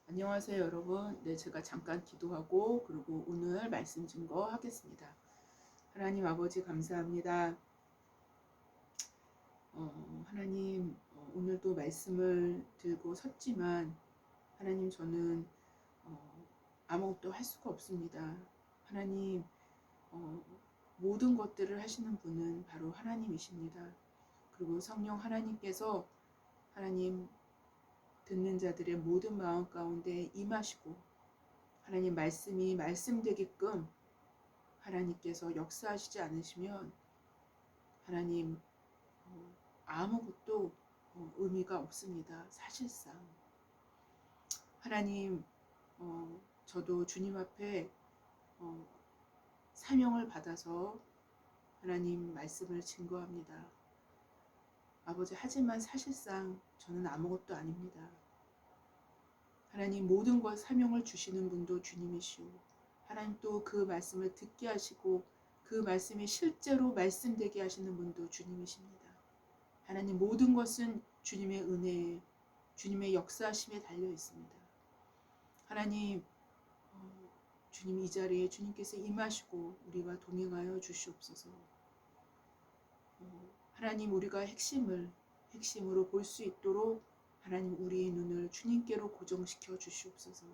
안녕하세요 여러분. 네, 제가 잠깐 기도하고 그리고 오늘 말씀 증거하겠습니다. 하나님 아버지 감사합니다. 하나님, 오늘도 말씀을 들고 섰지만 하나님, 저는 아무것도 할 수가 없습니다. 하나님, 어, 모든 것들을 하시는 분은 바로 하나님이십니다. 그리고 성령 하나님께서 하나님, 듣는 자들의 모든 마음 가운데 임하시고 하나님 말씀이 말씀되게끔 하나님께서 역사하시지 않으시면 하나님, 아무것도 의미가 없습니다. 사실상 하나님, 저도 주님 앞에 어, 사명을 받아서 하나님 말씀을 증거합니다. 아버지, 하지만 사실상 저는 아무것도 아닙니다. 하나님, 모든 것 사명을 주시는 분도 주님이시오. 하나님, 또 그 말씀을 듣게 하시고 그 말씀이 실제로 말씀되게 하시는 분도 주님이십니다. 하나님, 모든 것은 주님의 은혜에, 주님의 역사하심에 달려 있습니다. 하나님, 주님, 이 자리에 주님께서 임하시고 우리와 동행하여 주시옵소서. 하나님, 우리가 핵심으로 볼 수 있도록 하나님, 우리의 눈을 주님께로 고정시켜 주시옵소서.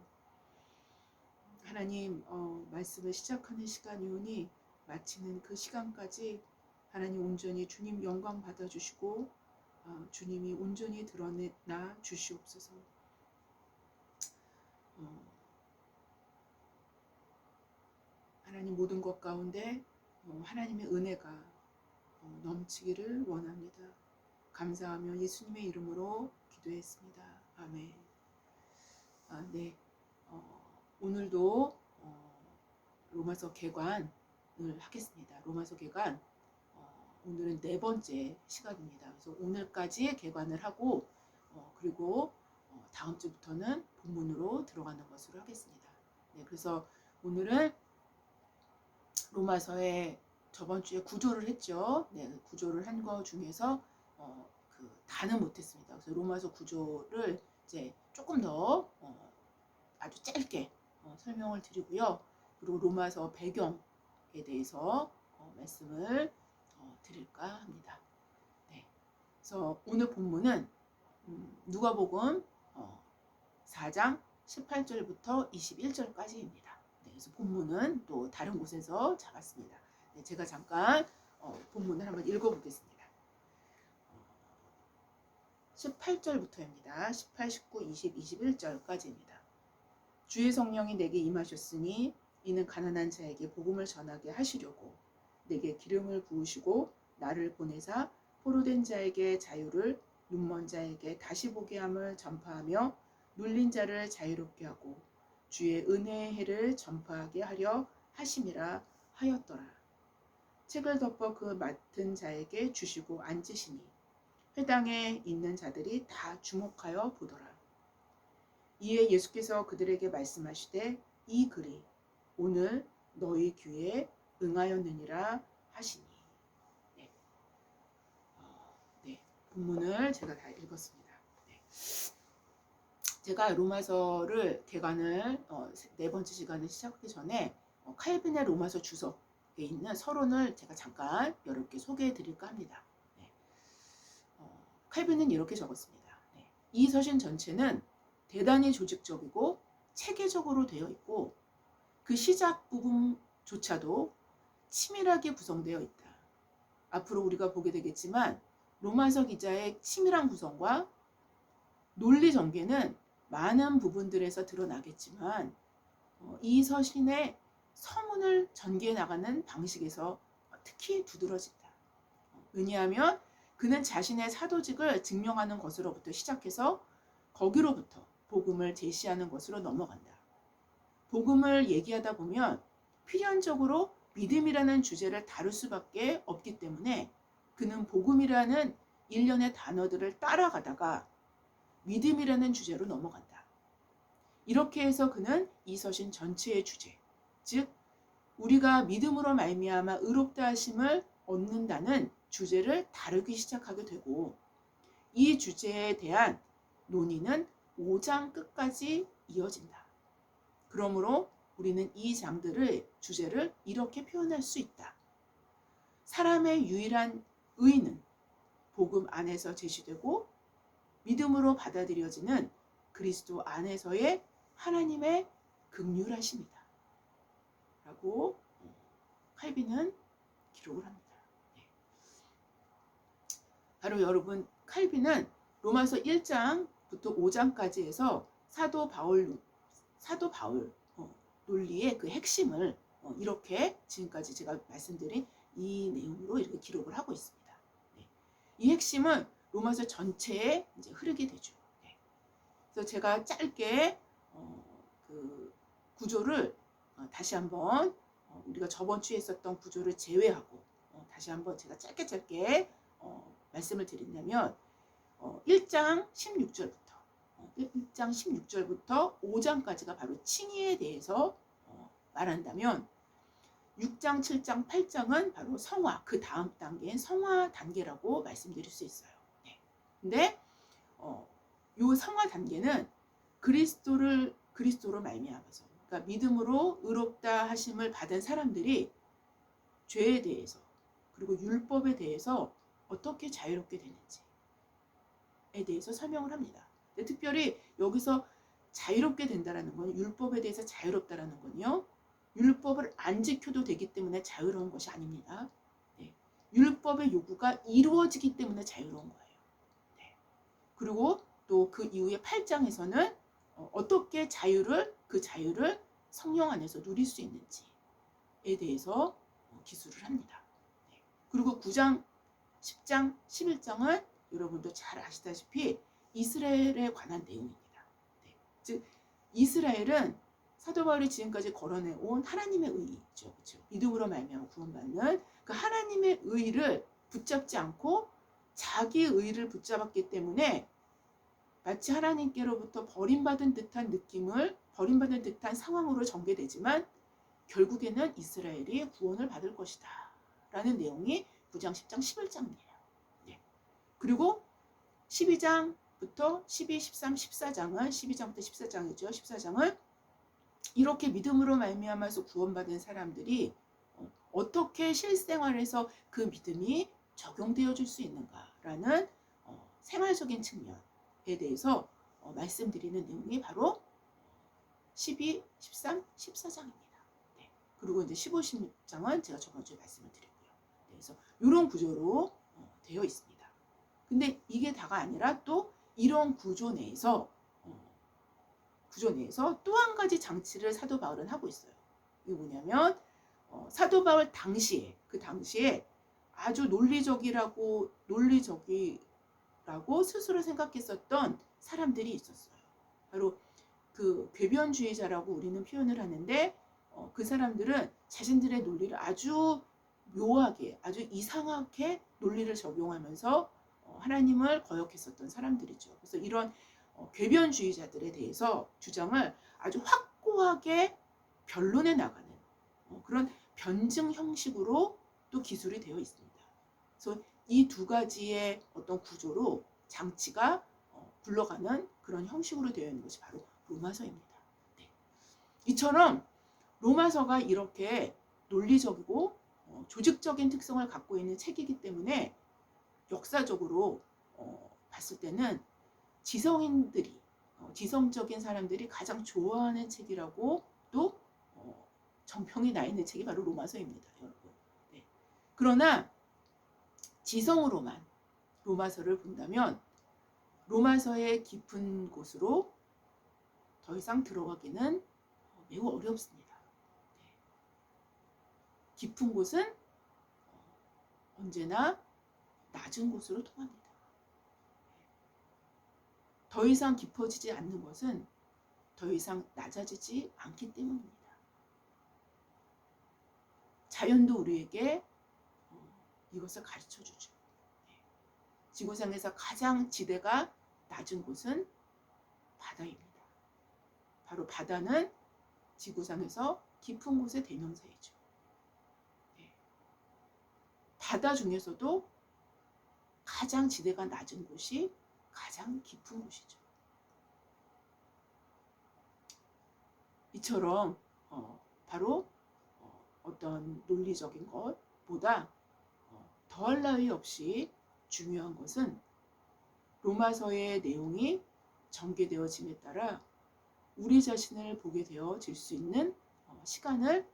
하나님, 말씀을 시작하는 시간이 오니 마치는 그 시간까지 하나님 온전히 주님 영광 받아주시고 주님이 온전히 드러나 주시옵소서. 하나님, 모든 것 가운데 하나님의 은혜가 넘치기를 원합니다. 감사하며 예수님의 이름으로 기도했습니다. 아멘. 네. 오늘도 로마서 개관을 하겠습니다. 로마서 개관, 오늘은 네 번째 시간입니다. 그래서 오늘까지 개관을 하고 그리고 다음 주부터는 본문으로 들어가는 것으로 하겠습니다. 네, 그래서 오늘은 로마서의 저번 주에 구조를 했죠. 네, 구조를 한 거 중에서 다는 못했습니다. 그래서 로마서 구조를 이제 조금 더 아주 짧게 설명을 드리고요. 그리고 로마서 배경에 대해서 말씀을 드릴까 합니다. 네, 그래서 오늘 본문은 누가복음 4장 18절부터 21절까지입니다. 네, 그래서 본문은 또 다른 곳에서 잡았습니다. 네, 제가 잠깐 본문을 한번 읽어보겠습니다. 18절부터입니다. 18, 19, 20, 21절까지입니다. 주의 성령이 내게 임하셨으니 이는 가난한 자에게 복음을 전하게 하시려고 내게 기름을 부으시고 나를 보내사 포로된 자에게 자유를, 눈먼 자에게 다시 보게 함을 전파하며 눌린 자를 자유롭게 하고 주의 은혜의 해를 전파하게 하려 하심이라 하였더라. 책을 덮어 그 맡은 자에게 주시고 앉으시니 회당에 있는 자들이 다 주목하여 보더라. 이에 예수께서 그들에게 말씀하시되 이 글이 오늘 너희 귀에 응하였느니라 하시니. 네, 네, 본문을 제가 다 읽었습니다. 네. 제가 로마서를 개관을 네 번째 시간을 시작하기 전에 칼빈의 로마서 주석에 있는 서론을 제가 잠깐 여러분께 소개해 드릴까 합니다. 네. 칼빈은 이렇게 적었습니다. 네. 이 서신 전체는 대단히 조직적이고 체계적으로 되어 있고 그 시작 부분조차도 치밀하게 구성되어 있다. 앞으로 우리가 보게 되겠지만 로마서 기자의 치밀한 구성과 논리 전개는 많은 부분들에서 드러나겠지만 이 서신의 서문을 전개해 나가는 방식에서 특히 두드러진다. 왜냐하면 그는 자신의 사도직을 증명하는 것으로부터 시작해서 거기로부터 복음을 제시하는 것으로 넘어간다. 복음을 얘기하다 보면 필연적으로 믿음이라는 주제를 다룰 수밖에 없기 때문에 그는 복음이라는 일련의 단어들을 따라가다가 믿음이라는 주제로 넘어간다. 이렇게 해서 그는 이 서신 전체의 주제, 즉 우리가 믿음으로 말미암아 의롭다 하심을 얻는다는 주제를 다루기 시작하게 되고 이 주제에 대한 논의는 5장 끝까지 이어진다. 그러므로 우리는 이 장들의 주제를 이렇게 표현할 수 있다. 사람의 유일한 의는 복음 안에서 제시되고 믿음으로 받아들여지는 그리스도 안에서의 하나님의 긍휼하심이다. 라고 칼빈은 기록을 합니다. 바로 여러분, 칼빈은 로마서 1장부터 5장까지 해서 사도 바울 논리의 그 핵심을 이렇게 지금까지 제가 말씀드린 이 내용으로 이렇게 기록을 하고 있습니다. 이 핵심은 로마서 전체에 이제 흐르게 되죠. 그래서 제가 짧게 그 구조를 다시 한번 우리가 저번 주에 했었던 구조를 제외하고 다시 한번 제가 짧게 말씀을 드린다면 1장 16절부터 5장까지가 바로 칭의에 대해서 말한다면 6장, 7장, 8장은 바로 성화, 그 다음 단계인 성화 단계라고 말씀드릴 수 있어요. 근데 이 성화 단계는 그리스도로 말미암아서, 그러니까 믿음으로 의롭다 하심을 받은 사람들이 죄에 대해서 그리고 율법에 대해서 어떻게 자유롭게 되는지에 대해서 설명을 합니다. 특별히 여기서 자유롭게 된다라는 건, 율법에 대해서 자유롭다라는 건요, 율법을 안 지켜도 되기 때문에 자유로운 것이 아닙니다. 율법의 요구가 이루어지기 때문에 자유로운 거예요. 그리고 또 그 이후에 8장에서는 어떻게 그 자유를 성령 안에서 누릴 수 있는지에 대해서 기술을 합니다. 그리고 9장, 10장, 11장은 여러분도 잘 아시다시피 이스라엘에 관한 내용입니다. 즉 이스라엘은 사도 바울이 지금까지 거론해온 하나님의 의죠. 그렇죠? 믿음으로 말미암아 구원받는 그 하나님의 의를 붙잡지 않고 자기의 의를 붙잡았기 때문에 마치 하나님께로부터 버림받은 듯한 상황으로 전개되지만 결국에는 이스라엘이 구원을 받을 것이다 라는 내용이 9장, 10장, 11장이에요. 그리고 12장부터 12, 13, 14장은 12장부터 14장이죠. 14장은 이렇게 믿음으로 말미암아서 구원받은 사람들이 어떻게 실생활에서 그 믿음이 적용되어 줄 수 있는가라는 생활적인 측면에 대해서 말씀드리는 내용이 바로 12, 13, 14장입니다. 그리고 이제 15, 16장은 제가 저번 주에 말씀을 드렸고요. 그래서 이런 구조로 되어 있습니다. 근데 이게 다가 아니라 또 이런 구조 내에서 또 한 가지 장치를 사도 바울은 하고 있어요. 이게 뭐냐면 사도 바울 그 당시에 아주 논리적이라고 스스로 생각했었던 사람들이 있었어요. 바로 그 궤변주의자라고 우리는 표현을 하는데 그 사람들은 자신들의 논리를 아주 묘하게, 아주 이상하게 논리를 적용하면서 하나님을 거역했었던 사람들이죠. 그래서 이런 궤변주의자들에 대해서 주장을 아주 확고하게 변론해 나가는 그런 변증 형식으로 또 기술이 되어 있습니다. 그래서 이 두 가지의 어떤 구조로 장치가 굴러가는 그런 형식으로 되어 있는 것이 바로 로마서입니다. 이처럼 로마서가 이렇게 논리적이고 조직적인 특성을 갖고 있는 책이기 때문에 역사적으로 봤을 때는 지성적인 사람들이 가장 좋아하는 책이라고 또 정평이 나 있는 책이 바로 로마서입니다, 여러분. 그러나 지성으로만 로마서를 본다면 로마서의 깊은 곳으로 더 이상 들어가기는 매우 어렵습니다. 깊은 곳은 언제나 낮은 곳으로 통합니다. 더 이상 깊어지지 않는 것은 더 이상 낮아지지 않기 때문입니다. 자연도 우리에게 이것을 가르쳐주죠. 지구상에서 가장 지대가 낮은 곳은 바다입니다. 바로 바다는 지구상에서 깊은 곳의 대명사이죠. 바다 중에서도 가장 지대가 낮은 곳이 가장 깊은 곳이죠. 이처럼 바로 어떤 논리적인 것보다 더할 나위 없이 중요한 것은 로마서의 내용이 전개되어짐에 따라 우리 자신을 보게 되어질 수 있는 시간을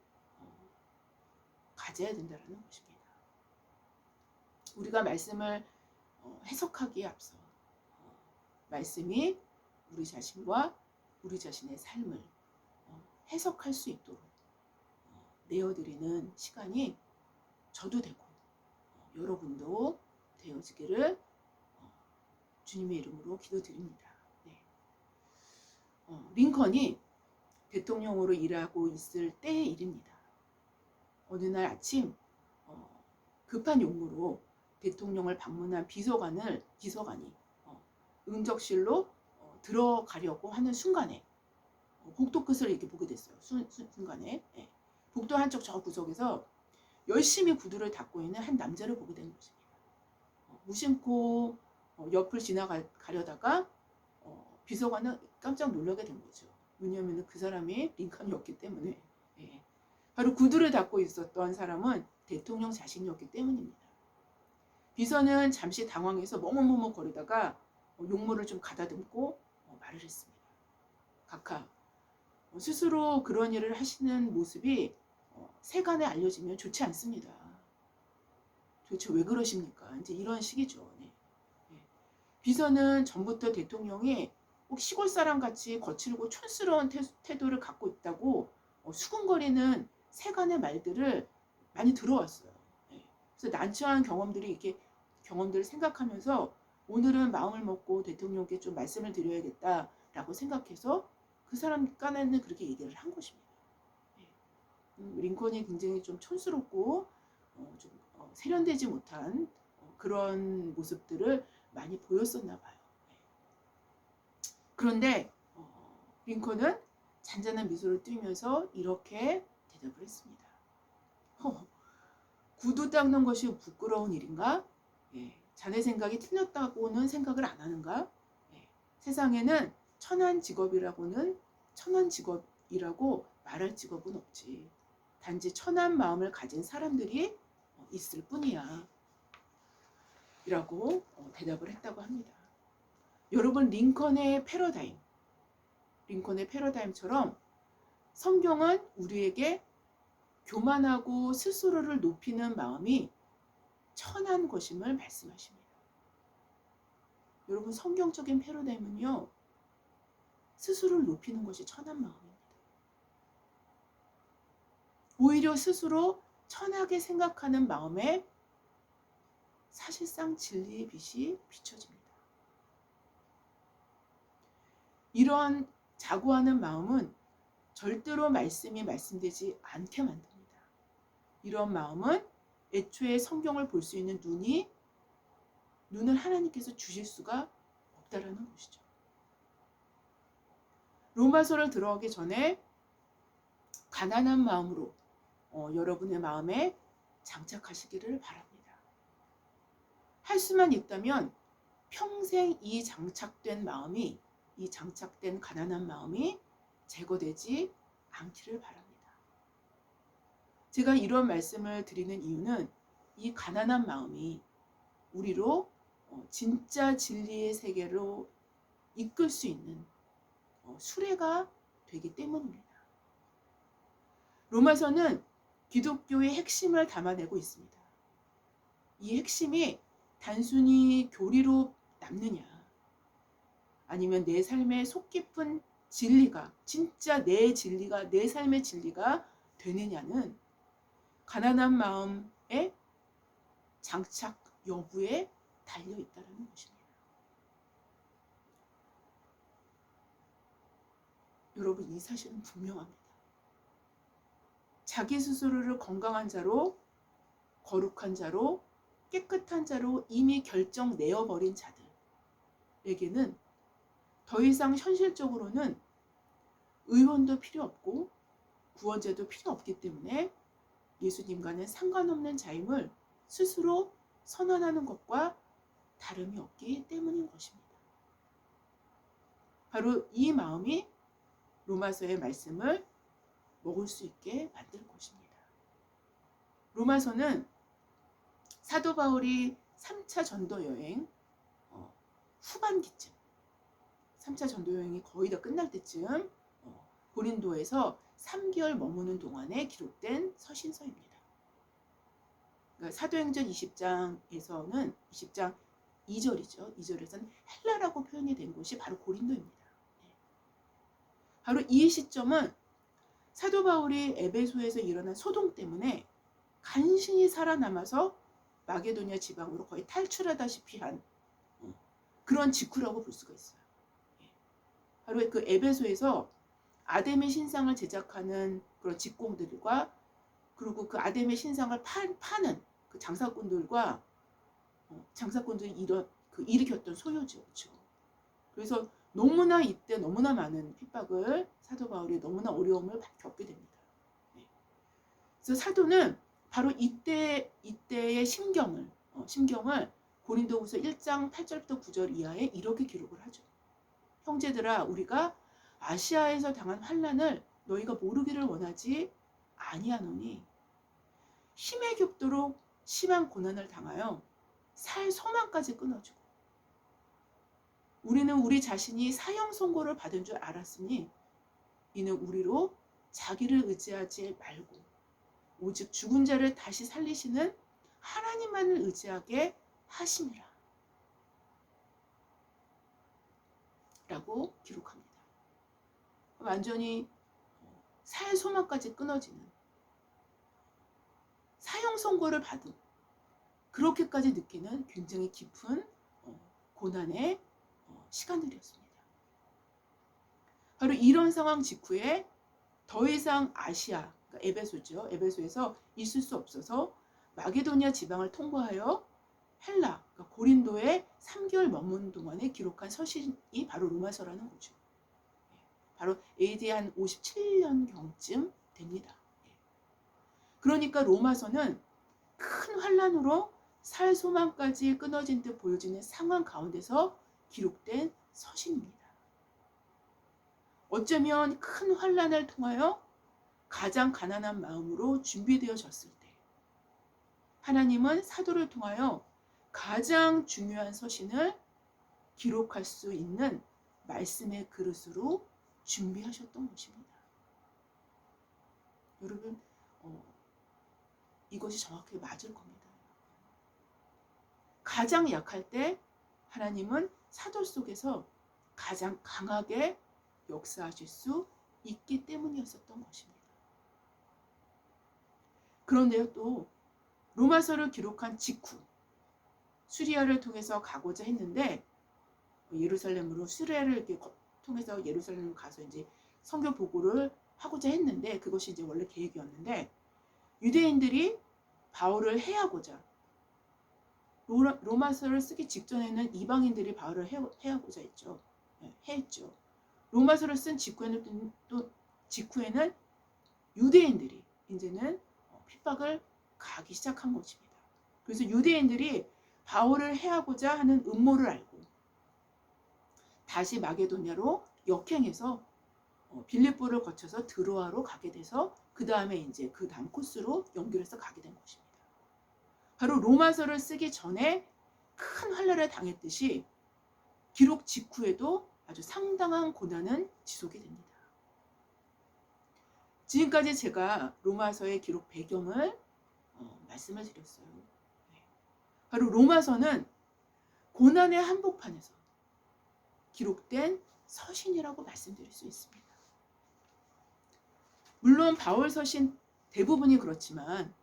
가져야 된다는 것입니다. 우리가 말씀을 해석하기에 앞서 말씀이 우리 자신과 우리 자신의 삶을 해석할 수 있도록 내어드리는 시간이 저도 되고 여러분도 되어지기를 주님의 이름으로 기도드립니다. 네. 링컨이 대통령으로 일하고 있을 때의 일입니다. 어느 날 아침 급한 용무로 대통령을 방문한 비서관이 응접실로 들어가려고 하는 순간에 복도 끝을 이렇게 보게 됐어요. 순간에 복도 한쪽 저 구석에서 열심히 구두를 닦고 있는 한 남자를 보게 된 것입니다. 무심코 옆을 지나가려다가 비서관은 깜짝 놀라게 된 거죠. 왜냐하면 그 사람이 링컨이었기 때문에. 바로 구두를 닦고 있었던 사람은 대통령 자신이었기 때문입니다. 비서는 잠시 당황해서 멍멍멍 거리다가 용모를 좀 가다듬고 말을 했습니다. 각하, 스스로 그런 일을 하시는 모습이 세간에 알려지면 좋지 않습니다. 도대체 왜 그러십니까? 이제 이런 식이죠. 네. 비서는 전부터 대통령이 꼭 시골 사람 같이 거칠고 촌스러운 태도를 갖고 있다고 수군거리는 세간의 말들을 많이 들어왔어요. 그래서 난처한 경험들을 생각하면서 오늘은 마음을 먹고 대통령께 좀 말씀을 드려야겠다라고 생각해서 그 사람 깐에는 그렇게 얘기를 한 것입니다. 링컨이 굉장히 좀 촌스럽고 좀 세련되지 못한 그런 모습들을 많이 보였었나 봐요. 그런데 링컨은 잔잔한 미소를 띠면서 이렇게 대답을 했습니다. 구두 닦는 것이 부끄러운 일인가? 자네 생각이 틀렸다고는 생각을 안 하는가? 세상에는 천한 직업이라고 말할 직업은 없지. 단지 천한 마음을 가진 사람들이 있을 뿐이야. 이라고 대답을 했다고 합니다. 여러분, 링컨의 패러다임처럼 성경은 우리에게 교만하고 스스로를 높이는 마음이 천한 것임을 말씀하십니다. 여러분, 성경적인 패러다임은요, 스스로를 높이는 것이 천한 마음입니다. 오히려 스스로 천하게 생각하는 마음에 사실상 진리의 빛이 비춰집니다. 이런 자고하는 마음은 절대로 말씀이 말씀되지 않게 만듭니다. 이런 마음은 애초에 성경을 볼 수 있는 눈을 하나님께서 주실 수가 없다라는 것이죠. 로마서를 들어가기 전에 가난한 마음으로 여러분의 마음에 장착하시기를 바랍니다. 할 수만 있다면 평생 이 장착된 가난한 마음이 제거되지 않기를 바랍니다. 제가 이런 말씀을 드리는 이유는 이 가난한 마음이 우리로 진짜 진리의 세계로 이끌 수 있는 수레가 되기 때문입니다. 로마서는 기독교의 핵심을 담아내고 있습니다. 이 핵심이 단순히 교리로 남느냐, 아니면 내 삶의 속 깊은 진리가, 진짜 내 삶의 진리가 되느냐는 가난한 마음의 장착 여부에 달려 있다는 것입니다. 여러분, 이 사실은 분명합니다. 자기 스스로를 건강한 자로, 거룩한 자로, 깨끗한 자로 이미 결정 내어버린 자들에게는 더 이상 현실적으로는 의원도 필요 없고 구원자도 필요 없기 때문에 예수님과는 상관없는 자임을 스스로 선언하는 것과 다름이 없기 때문인 것입니다. 바로 이 마음이 로마서의 말씀을 먹을 수 있게 만들 것입니다. 로마서는 사도 바울이 3차 전도 여행 후반기쯤, 3차 전도 여행이 거의 다 끝날 때쯤 고린도에서 3개월 머무는 동안에 기록된 서신서입니다. 그러니까 사도행전 20장에서는 20장 2절이죠. 2절에서는 헬라라고 표현이 된 곳이 바로 고린도입니다. 바로 이 시점은 사도 바울이 에베소에서 일어난 소동 때문에 간신히 살아남아서 마게도니아 지방으로 거의 탈출하다시피 한 그런 직후라고 볼 수가 있어요. 바로 그 에베소에서 아데미 신상을 제작하는 그런 직공들과 그리고 그 아데미 신상을 파는 그 장사꾼들과 장사꾼들이 일으켰던 소요죠. 그렇죠? 그래서 너무나 이때 너무나 많은 핍박을 사도 바울이 너무나 어려움을 겪게 됩니다. 그래서 사도는 바로 이때의 심경을 고린도후서 1장 8절부터 9절 이하에 이렇게 기록을 하죠. 형제들아, 우리가 아시아에서 당한 환난을 너희가 모르기를 원하지 아니하노니 힘에 겹도록 심한 고난을 당하여 살 소망까지 끊어주고 우리는 우리 자신이 사형 선고를 받은 줄 알았으니 이는 우리로 자기를 의지하지 말고 오직 죽은 자를 다시 살리시는 하나님만을 의지하게 하심이라 라고 기록합니다. 완전히 살 소망까지 끊어지는 사형 선고를 받은 그렇게까지 느끼는 굉장히 깊은 고난의 시간들이었습니다. 바로 이런 상황 직후에 더 이상 아시아, 그러니까 에베소죠. 에베소에서 있을 수 없어서 마게도니아 지방을 통과하여 헬라, 그러니까 고린도에 3개월 머문 동안에 기록한 서신이 바로 로마서라는 거죠. 바로 AD 한 57년경쯤 됩니다. 그러니까 로마서는 큰 환란으로 살 소망까지 끊어진 듯 보여지는 상황 가운데서 기록된 서신입니다. 어쩌면 큰 환란을 통하여 가장 가난한 마음으로 준비되어졌을 때 하나님은 사도를 통하여 가장 중요한 서신을 기록할 수 있는 말씀의 그릇으로 준비하셨던 것입니다. 여러분, 이것이 정확히 맞을 겁니다. 가장 약할 때 하나님은 사도 속에서 가장 강하게 역사하실 수 있기 때문이었었던 것입니다. 그런데요, 또 로마서를 기록한 직후 수리아를 통해서 가고자 했는데 예루살렘으로 수리아를 이렇게 통해서 예루살렘을 가서 이제 선교 보고를 하고자 했는데 그것이 이제 원래 계획이었는데 유대인들이 바울을 해하고자 로마서를 쓰기 직전에는 이방인들이 바울을 해하고자 했죠. 했죠. 로마서를 쓴 직후에는 유대인들이 이제는 핍박을 가기 시작한 것입니다. 그래서 유대인들이 바울을 해하고자 하는 음모를 알고 다시 마게도냐로 역행해서 빌립보를 거쳐서 드로아로 가게 돼서 그 다음에 이제 그 다음 코스로 연결해서 가게 된 것입니다. 바로 로마서를 쓰기 전에 큰 환란을 당했듯이 기록 직후에도 아주 상당한 고난은 지속이 됩니다. 지금까지 제가 로마서의 기록 배경을 말씀을 드렸어요. 바로 로마서는 고난의 한복판에서 기록된 서신이라고 말씀드릴 수 있습니다. 물론 바울 서신 대부분이 그렇지만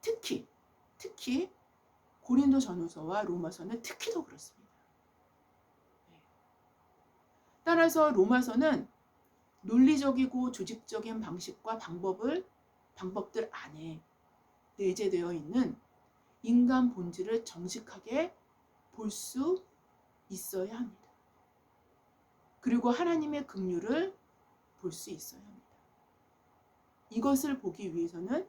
특히 고린도 전후서와 로마서는 특히 더 그렇습니다. 따라서 로마서는 논리적이고 조직적인 방식과 방법들 안에 내재되어 있는 인간 본질을 정직하게 볼 수 있어야 합니다. 그리고 하나님의 긍휼을 볼 수 있어야 합니다. 이것을 보기 위해서는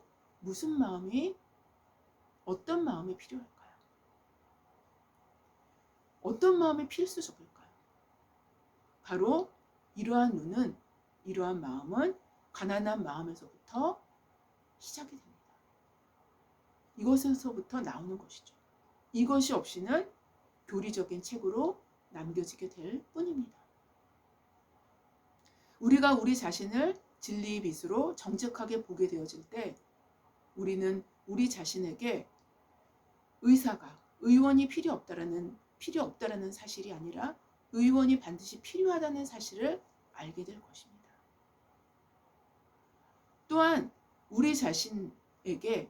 어떤 마음이 필요할까요? 어떤 마음이 필수적일까요? 바로 이러한 마음은 가난한 마음에서부터 시작이 됩니다. 이것에서부터 나오는 것이죠. 이것이 없이는 교리적인 책으로 남겨지게 될 뿐입니다. 우리가 우리 자신을 진리의 빛으로 정직하게 보게 되어질 때 우리는 우리 자신에게 의원이 필요 없다라는 사실이 아니라 의원이 반드시 필요하다는 사실을 알게 될 것입니다. 또한 우리 자신에게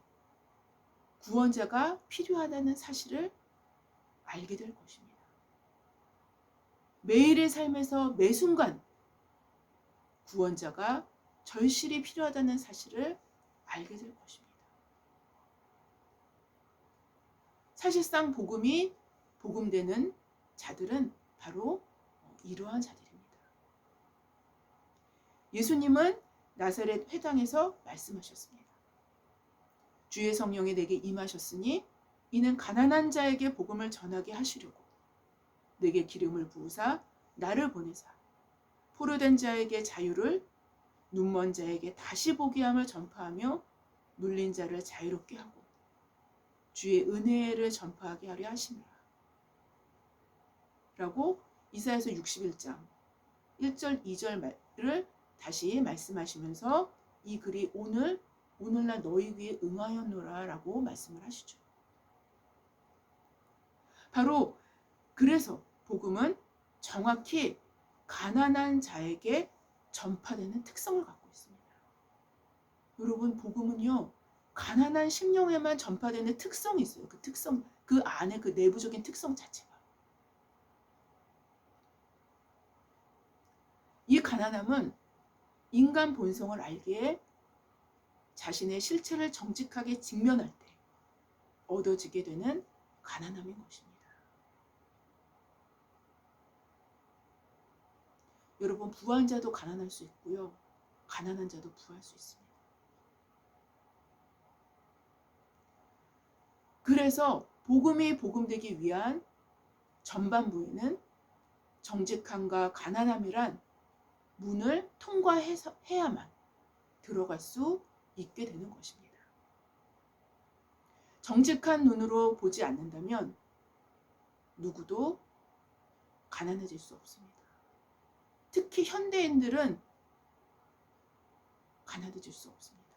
구원자가 필요하다는 사실을 알게 될 것입니다. 매일의 삶에서 매 순간 구원자가 절실히 필요하다는 사실을 알게 될 것입니다. 사실상 복음되는 자들은 바로 이러한 자들입니다. 예수님은 나사렛 회당에서 말씀하셨습니다. 주의 성령이 내게 임하셨으니 이는 가난한 자에게 복음을 전하게 하시려고 내게 기름을 부으사 나를 보내사 포로된 자에게 자유를 눈먼 자에게 다시 보게 함을 전파하며 눌린 자를 자유롭게 하고 주의 은혜를 전파하게 하려 하시니라. 라고 이사야서 61장 1절 2절을 다시 말씀하시면서 이 글이 오늘날 너희 귀에 응하였노라 라고 말씀을 하시죠. 바로 그래서 복음은 정확히 가난한 자에게 전파되는 특성을 갖고 있습니다. 여러분, 복음은요, 가난한 심령에만 전파되는 특성이 있어요. 그 특성, 그 안에 그 내부적인 특성 자체가. 이 가난함은 인간 본성을 알기에 자신의 실체를 정직하게 직면할 때 얻어지게 되는 가난함인 것입니다. 여러분, 부한 자도 가난할 수 있고요. 가난한 자도 부할 수 있습니다. 그래서 복음이 복음되기 위한 전반부에는 정직함과 가난함이란 문을 통과해야만 들어갈 수 있게 되는 것입니다. 정직한 눈으로 보지 않는다면 누구도 가난해질 수 없습니다. 특히 현대인들은 가난해질 수 없습니다.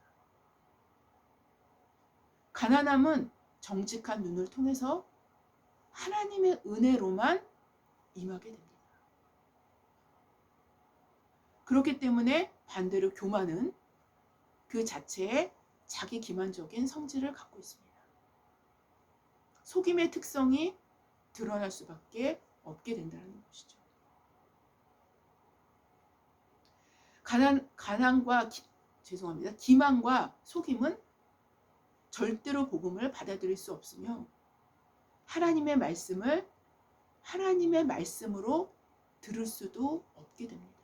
가난함은 정직한 눈을 통해서 하나님의 은혜로만 임하게 됩니다. 그렇기 때문에 반대로 교만은 그 자체에 자기 기만적인 성질을 갖고 있습니다. 속임의 특성이 드러날 수밖에 없게 된다는 것이죠. 기만과 속임은 절대로 복음을 받아들일 수 없으며 하나님의 말씀으로 들을 수도 없게 됩니다.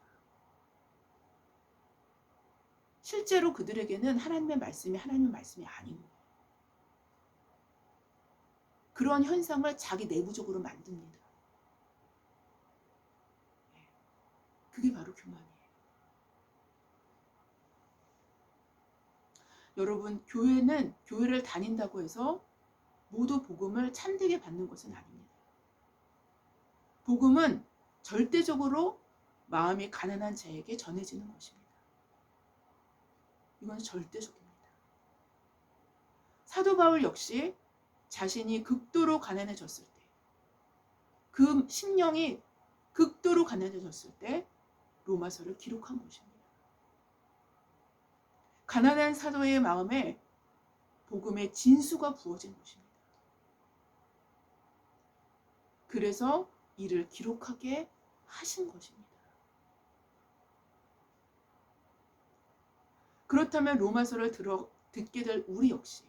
실제로 그들에게는 하나님의 말씀이 아닌 거예요. 그런 현상을 자기 내부적으로 만듭니다. 그게 바로 교만이에요. 여러분, 교회를 다닌다고 해서 모두 복음을 참되게 받는 것은 아닙니다. 복음은 절대적으로 마음이 가난한 자에게 전해지는 것입니다. 이건 절대적입니다. 사도 바울 역시 자신이 극도로 가난해졌을 때, 그 심령이 극도로 가난해졌을 때 로마서를 기록한 것입니다. 가난한 사도의 마음에 복음의 진수가 부어진 것입니다. 그래서 이를 기록하게 하신 것입니다. 그렇다면 로마서를 듣게 될 우리 역시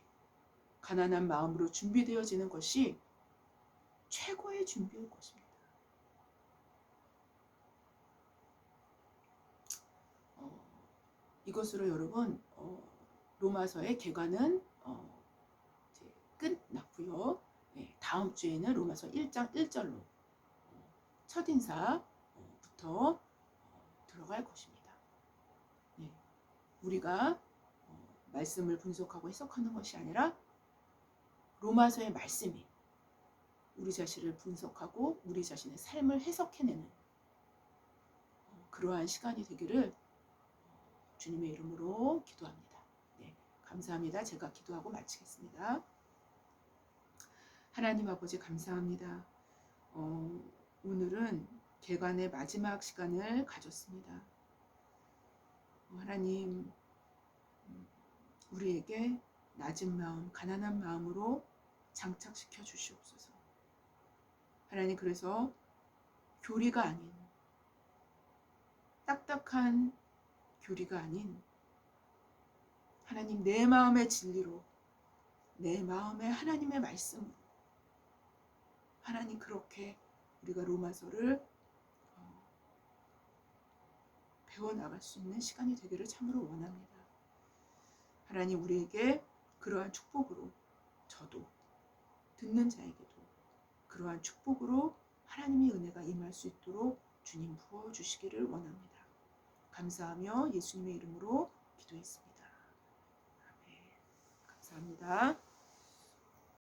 가난한 마음으로 준비되어지는 것이 최고의 준비일 것입니다. 이것으로 여러분, 로마서의 개관은 이제 끝났고요. 다음 주에는 로마서 1장 1절로 첫인사부터 들어갈 것입니다. 우리가 말씀을 분석하고 해석하는 것이 아니라 로마서의 말씀이 우리 자신을 분석하고 우리 자신의 삶을 해석해내는 그러한 시간이 되기를 주님의 이름으로 기도합니다. 네, 감사합니다. 제가 기도하고 마치겠습니다. 하나님 아버지 감사합니다. 오늘은 개관의 마지막 시간을 가졌습니다. 하나님, 우리에게 낮은 마음, 가난한 마음으로 장착시켜 주시옵소서. 하나님, 그래서 교리가 아닌, 딱딱한 교리가 아닌 하나님 내 마음의 진리로, 내 마음의 하나님의 말씀으로 하나님 그렇게 우리가 로마서를 배워나갈 수 있는 시간이 되기를 참으로 원합니다. 하나님 우리에게 그러한 축복으로 저도 듣는 자에게도 그러한 축복으로 하나님의 은혜가 임할 수 있도록 주님 부어주시기를 원합니다. 감사하며 예수님의 이름으로 기도했습니다. 아멘. 감사합니다.